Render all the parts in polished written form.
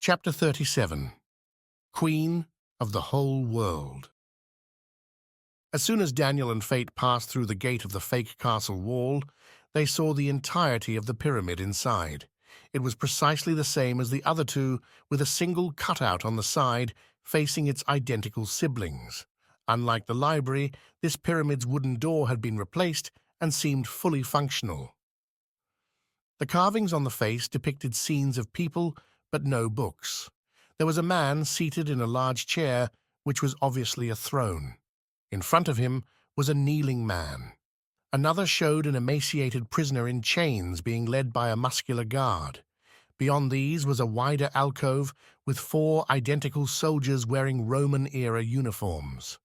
Chapter 37. Queen of the Whole World. As soon as Daniel and Fate passed through the gate of the fake castle wall, they saw the entirety of the pyramid inside. It was precisely the same as the other two, with a single cutout on the side facing its identical siblings. Unlike the library, this pyramid's wooden door had been replaced and seemed fully functional. The carvings on the face depicted scenes of people, but no books. There was a man seated in a large chair, which was obviously a throne. In front of him was a kneeling man. Another showed an emaciated prisoner in chains being led by a muscular guard. Beyond these was a wider alcove with 4 identical soldiers wearing Roman-era uniforms.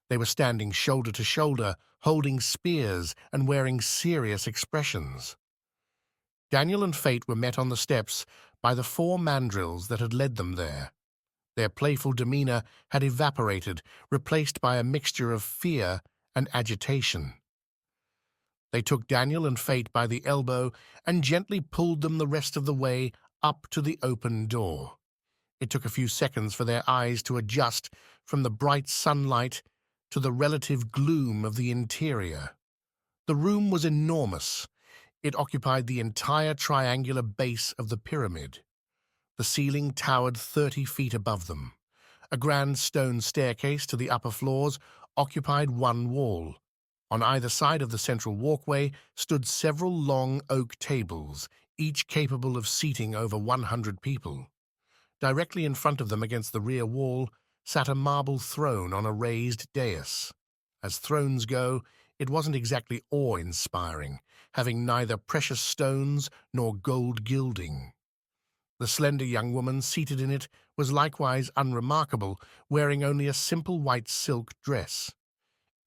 They were standing shoulder to shoulder, holding spears and wearing serious expressions. Daniel and Fate were met on the steps by the 4 mandrills that had led them there. Their playful demeanor had evaporated, replaced by a mixture of fear and agitation. They took Daniel and Fate by the elbow and gently pulled them the rest of the way up to the open door. It took a few seconds for their eyes to adjust from the bright sunlight to the relative gloom of the interior. The room was enormous. It occupied the entire triangular base of the pyramid. The ceiling towered 30 feet above them. A grand stone staircase to the upper floors occupied one wall. On either side of the central walkway stood several long oak tables, each capable of seating over 100 people. Directly in front of them against the rear wall sat a marble throne on a raised dais. As thrones go, it wasn't exactly awe-inspiring, having neither precious stones nor gold gilding. The slender young woman seated in it was likewise unremarkable, wearing only a simple white silk dress.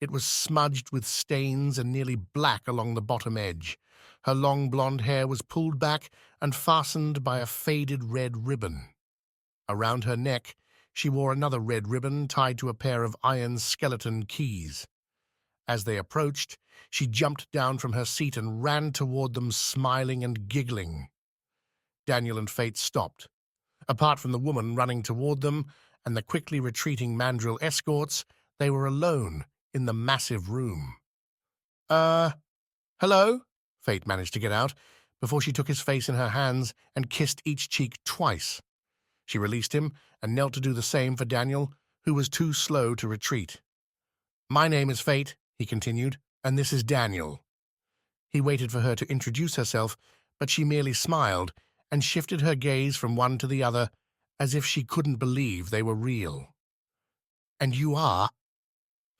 It was smudged with stains and nearly black along the bottom edge. Her long blonde hair was pulled back and fastened by a faded red ribbon. Around her neck, she wore another red ribbon tied to a pair of iron skeleton keys. As they approached, she jumped down from her seat and ran toward them, smiling and giggling. Daniel and Fate stopped. Apart from the woman running toward them and the quickly retreating mandrill escorts, they were alone in the massive room. Hello? Fate managed to get out before she took his face in her hands and kissed each cheek twice. She released him and knelt to do the same for Daniel, who was too slow to retreat. "My name is Fate," he continued, "and this is Daniel." He waited for her to introduce herself, but she merely smiled and shifted her gaze from one to the other as if she couldn't believe they were real. "And you are?"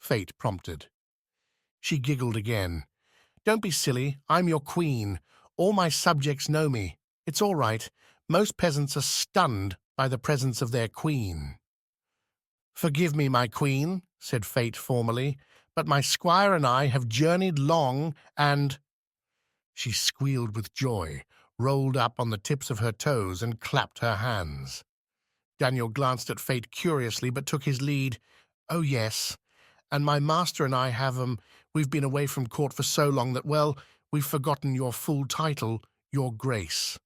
Fate prompted. She giggled again. "Don't be silly. I'm your queen. All my subjects know me. It's all right. Most peasants are stunned by the presence of their queen." "Forgive me, my queen," said Fate formally, "but my squire and I have journeyed long and—" She squealed with joy, rolled up on the tips of her toes, and clapped her hands. Daniel glanced at Fate curiously but took his lead. "Oh, yes. And my master and I we've been away from court for so long that, well, we've forgotten your full title, Your Grace."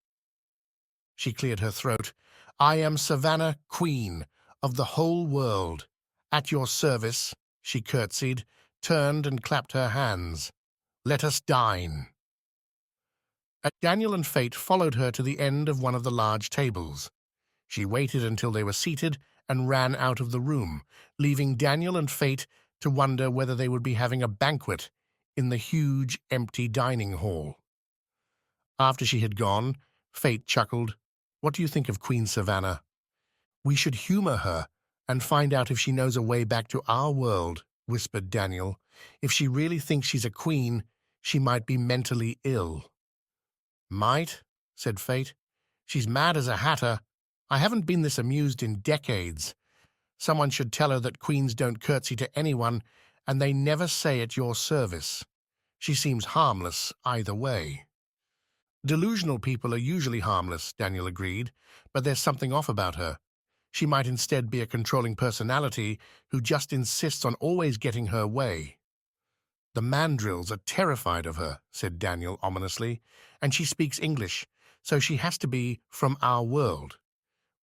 She cleared her throat. "I am Savannah, Queen of the whole world. At your service," she curtsied, turned and clapped her hands. "Let us dine." Daniel and Fate followed her to the end of one of the large tables. She waited until they were seated and ran out of the room, leaving Daniel and Fate to wonder whether they would be having a banquet in the huge, empty dining hall. After she had gone, Fate chuckled. "What do you think of Queen Savannah? We should humor her and find out if she knows a way back to our world," whispered Daniel. "If she really thinks she's a queen, she might be mentally ill." "Might," said Fate. "She's mad as a hatter. I haven't been this amused in decades. Someone should tell her that queens don't curtsy to anyone, and they never say at your service. She seems harmless either way." "Delusional people are usually harmless," Daniel agreed, "but there's something off about her. She might instead be a controlling personality who just insists on always getting her way." "The mandrills are terrified of her," said Daniel ominously, "and she speaks English, so she has to be from our world.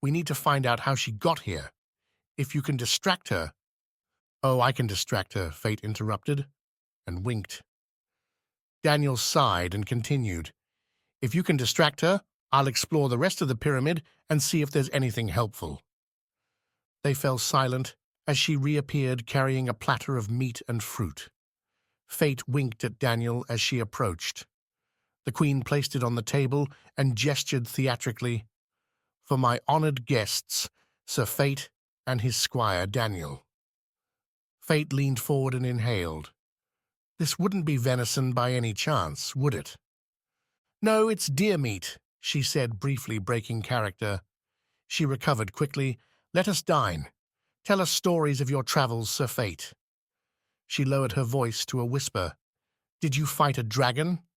We need to find out how she got here. If you can distract her—" "Oh, I can distract her," Fate interrupted, and winked. Daniel sighed and continued, "If you can distract her, I'll explore the rest of the pyramid and see if there's anything helpful." They fell silent as she reappeared carrying a platter of meat and fruit. Fate winked at Daniel as she approached. The Queen placed it on the table and gestured theatrically, "For my honored guests, Sir Fate and his squire Daniel." Fate leaned forward and inhaled. "This wouldn't be venison by any chance, would it?" "No, it's deer meat," she said, briefly breaking character. She recovered quickly. "Let us dine. Tell us stories of your travels, Sir Fate." She lowered her voice to a whisper. "Did you fight a dragon?